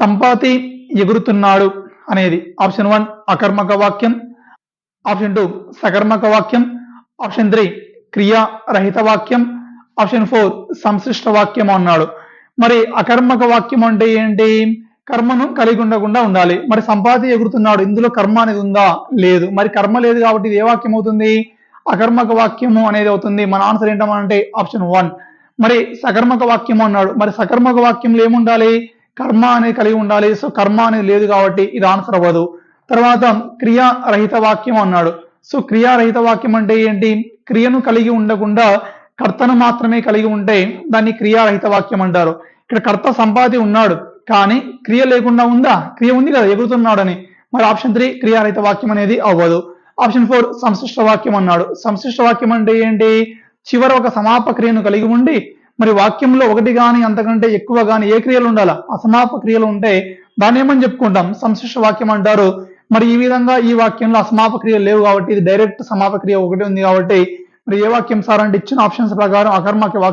సంపాతి ఎగురుతున్నాడు అనేది ఆప్షన్ 1 అకర్మక వాక్యం, ఆప్షన్ 2 సకర్మక వాక్యం, ఆప్షన్ 3 క్రియారహిత వాక్యం, ఆప్షన్ 4 సంశిష్ట వాక్యం అన్నాడు. మరి అకర్మక వాక్యం అంటే ఏంటి? కర్మను కలిగి ఉండకుండా ఉండాలి. మరి సంపాతి ఎగురుతున్నాడు, ఇందులో కర్మ అనేది ఉందా? లేదు. మరి కర్మ లేదు కాబట్టి ఇది ఏ వాక్యం అవుతుంది? అకర్మక వాక్యము అనేది అవుతుంది. మన ఆన్సర్ ఏంటంటే ఆప్షన్ 1. మరి సకర్మక వాక్యం అన్నాడు. మరి సకర్మక వాక్యంలో ఏముండాలి? కర్మ అనేది కలిగి ఉండాలి. సో కర్మ అనేది లేదు కాబట్టి ఇది ఆన్సర్ అవ్వదు. తర్వాత క్రియారహిత వాక్యం అన్నాడు. సో క్రియారహిత వాక్యం అంటే ఏంటి? క్రియను కలిగి ఉండకుండా కర్తను మాత్రమే కలిగి ఉంటే దాన్ని క్రియారహిత వాక్యం అంటారు. ఇక్కడ కర్త సంపాతి ఉన్నాడు కానీ క్రియ లేకుండా ఉందా? క్రియ ఉంది కదా, ఎగురుతున్నాడని. మరి ఆప్షన్ 3 క్రియారహిత వాక్యం అనేది అవ్వదు. ఆప్షన్ 4 సంశిష్ట వాక్యం అన్నాడు. సంశిష్ట వాక్యం అంటే ఏంటి? చివర ఒక సమాప క్రియను కలిగి ఉండి మరి వాక్యంలో ఒకటి కానీ అంతకంటే ఎక్కువ కానీ ఏ క్రియలు ఉండాలా? అసమాప క్రియలు ఉంటే దాన్ని ఏమని చెప్పుకుంటాం? సంశిష్ట వాక్యం అంటారు. మరి ఈ విధంగా ఈ వాక్యంలో అసమాప క్రియలు లేవు కాబట్టి ఇది డైరెక్ట్ సమాప క్రియ ఒకటి ఉంది కాబట్టి మరి ఏ వాక్యం సార్ అంటే ఇచ్చిన ఆప్షన్స్ ప్రకారం అకర్మక వాక్యం